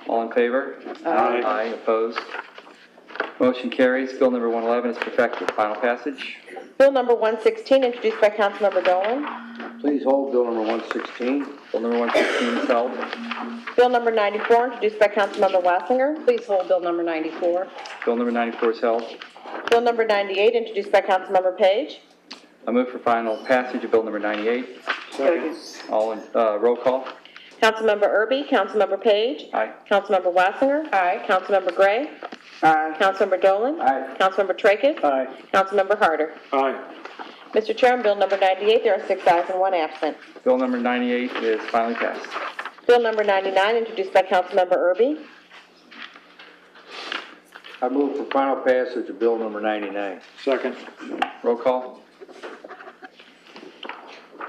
All in favor? Aye. Aye. Opposed? Motion carries. Bill number 111 is perfected. Final passage. Bill number 116, introduced by Councilmember Dolan. Please hold Bill number 116. Bill number 116 is held. Bill number 94, introduced by Councilmember Wassinger. Please hold Bill number 94. Bill number 94 is held. Bill number 98, introduced by Councilmember Page. I move for final passage of Bill number 98. Second. All in, roll call. Councilmember Erby, Councilmember Page. Aye. Councilmember Wassinger. Aye. Councilmember Gray. Aye. Councilmember Dolan. Aye. Councilmember Tracus. Aye. Councilmember Harder. Aye. Mr. Chair, on Bill number 98, there are 6 ayes and 1 absent. Bill number 98 is finally passed. Bill number 99, introduced by Councilmember Erby. I move for final passage of Bill number 99. Second. Roll call.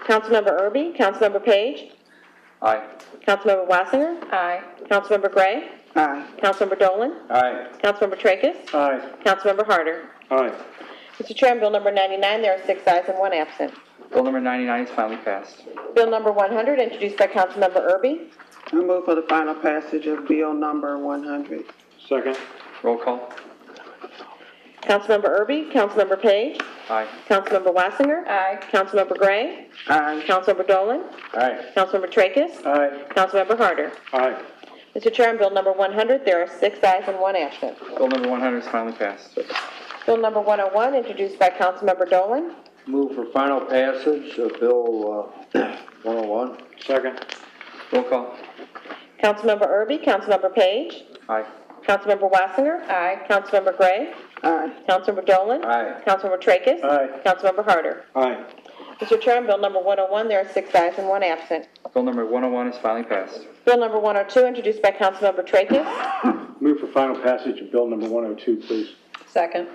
Councilmember Erby. Councilmember Page. Aye. Councilmember Wassinger. Aye. Councilmember Gray. Aye. Councilmember Dolan. Aye. Councilmember Tracus. Aye. Councilmember Harder. Aye. Mr. Chair, on Bill number 99, there are 6 ayes and 1 absent. Bill number 99 is finally passed. Bill number 100, introduced by Councilmember Erby. I move for the final passage of Bill number 100. Second. Roll call. Councilmember Erby. Councilmember Page. Aye. Councilmember Wassinger. Aye. Councilmember Gray. Aye. Councilmember Dolan. Aye. Councilmember Tracus. Aye. Councilmember Harder. Aye. Mr. Chair, on Bill number 100, there are 6 ayes and 1 absent. Bill number 100 is finally passed. Bill number 101, introduced by Councilmember Dolan. Move for final passage of Bill 101. Second. Roll call. Councilmember Erby. Councilmember Page. Aye. Councilmember Wassinger. Aye. Councilmember Gray. Aye. Councilmember Dolan. Aye. Councilmember Tracus. Aye. Councilmember Harder. Aye. Mr. Chair, on Bill number 101, there are 6 ayes and 1 absent. Bill number 101 is finally passed. Bill number 102, introduced by Councilmember Tracus. Move for final passage of Bill number 102, please. Second.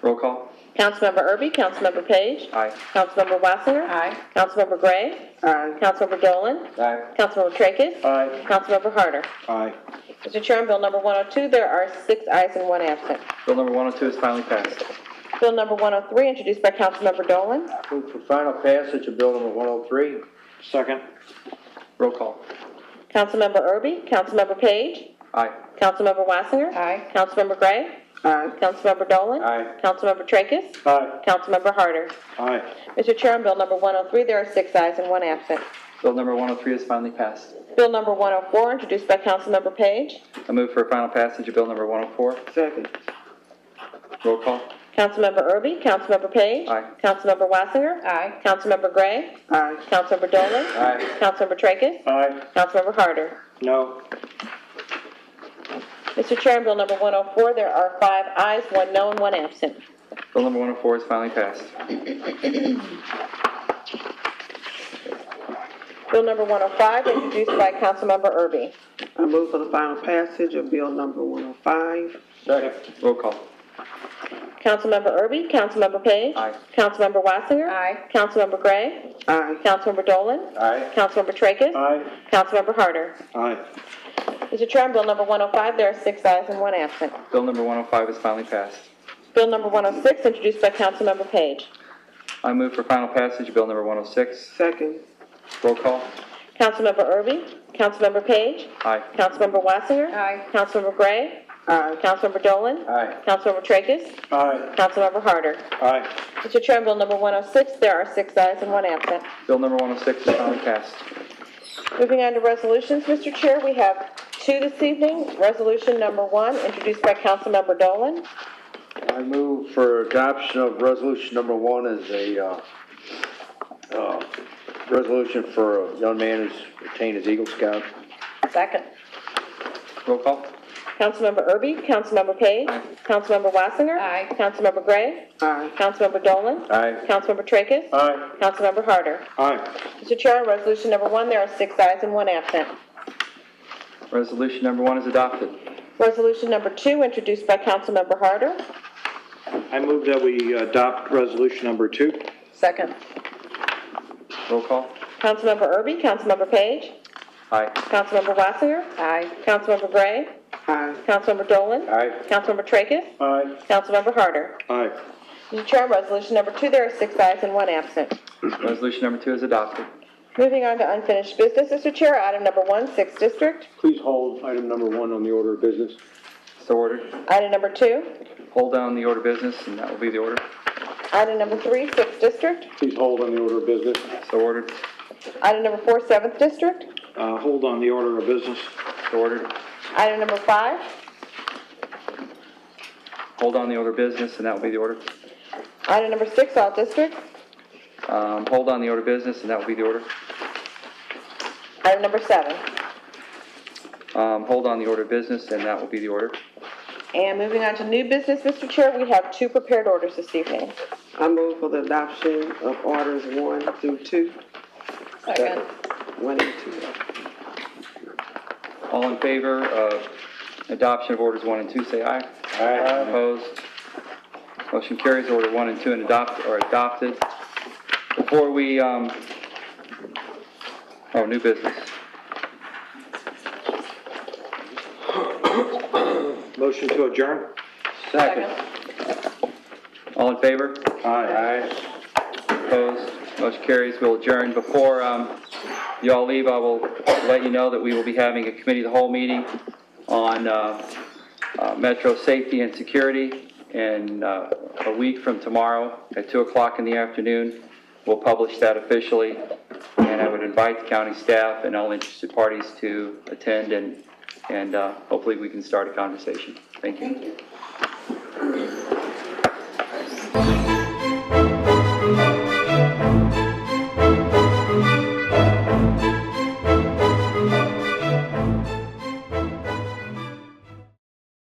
Roll call. Councilmember Erby. Councilmember Page. Aye. Councilmember Wassinger. Aye. Councilmember Gray. Aye. Councilmember Dolan. Aye. Councilmember Tracus. Aye. Councilmember Harder. Aye. Mr. Chair, on Bill number 102, there are 6 ayes and 1 absent. Bill number 102 is finally passed. Bill number 103, introduced by Councilmember Dolan. Move for final passage of Bill number 103. Second. Roll call. Councilmember Erby. Councilmember Page. Aye. Councilmember Wassinger. Aye. Councilmember Gray. Aye. Councilmember Dolan. Aye. Councilmember Tracus. Aye. Councilmember Harder. Aye. Mr. Chair, on Bill number 103, there are 6 ayes and 1 absent. Bill number 103 is finally passed. Bill number 104, introduced by Councilmember Page. I move for final passage of Bill number 104. Second. Roll call. Councilmember Erby. Councilmember Page. Aye. Councilmember Wassinger. Aye. Councilmember Gray. Aye. Councilmember Dolan. Aye. Councilmember Tracus. Aye. Councilmember Harder. No. Mr. Chair, on Bill number 104, there are 5 ayes, 1 no, and 1 absent. Bill number 104 is finally passed. Bill number 105, introduced by Councilmember Erby. I move for the final passage of Bill number 105. 105. Second. Roll call. Councilmember Erby? Councilmember Page? Aye. Councilmember Wassinger? Aye. Councilmember Gray? Aye. Councilmember Dolan? Aye. Councilmember Tracus? Aye. Councilmember Harder? Aye. Mr. Chair, on bill number 105, there are 6 ayes and 1 absent. Bill number 105 is finally passed. Bill number 106, introduced by Councilmember Page. I move for final passage of bill number 106. Second. Roll call. Councilmember Erby? Councilmember Page? Aye. Councilmember Wassinger? Aye. Councilmember Gray? Aye. Councilmember Dolan? Aye. Councilmember Tracus? Aye. Councilmember Harder? Aye. Mr. Chair, on bill number 106, there are 6 ayes and 1 absent. Bill number 106 is finally passed. Moving on to resolutions, Mr. Chair, we have 2 this evening. Resolution number 1, introduced by Councilmember Dolan. I move for adoption of resolution number 1 as a resolution for a young man who's retained as Eagle Scout. Second. Roll call. Councilmember Erby? Councilmember Page? Councilmember Wassinger? Aye. Councilmember Gray? Aye. Councilmember Dolan? Aye. Councilmember Tracus? Aye. Councilmember Harder? Aye. Mr. Chair, on resolution number 1, there are 6 ayes and 1 absent. Resolution number 1 is adopted. Resolution number 2, introduced by Councilmember Harder. I move that we adopt resolution number 2. Second. Roll call. Councilmember Erby? Councilmember Page? Aye. Councilmember Wassinger? Aye. Councilmember Gray? Aye. Councilmember Dolan? Aye. Councilmember Tracus? Aye. Councilmember Harder? Aye. Mr. Chair, on resolution number 2, there are 6 ayes and 1 absent. Resolution number 2 is adopted. Moving on to unfinished business, Mr. Chair, item number 1, 6th District. Please hold item number 1 on the order of business. So ordered. Item number 2. Hold down the order of business, and that will be the order. Item number 3, 6th District. Please hold on the order of business. So ordered. Item number 4, 7th District. Hold on the order of business. So ordered. Item number 5. Hold on the order of business, and that will be the order. Item number 6, all districts. Hold on the order of business, and that will be the order. Item number 7. Hold on the order of business, and that will be the order. And moving on to new business, Mr. Chair, we have 2 prepared orders this evening. I move for the adoption of orders 1 through 2. Second. 1 and 2. All in favor of adoption of orders 1 and 2, say aye. Aye. Opposed? Motion carries. Order 1 and 2 are adopted. Before we, new business. Motion to adjourn? Second. All in favor? Aye. Opposed? Motion carries. We'll adjourn. Before you all leave, I will let you know that we will be having a committee of the whole meeting on Metro safety and security in a week from tomorrow at 2 o'clock in the afternoon. We'll publish that officially, and I would invite the county staff and all interested parties to attend, and hopefully we can start a conversation. Thank you.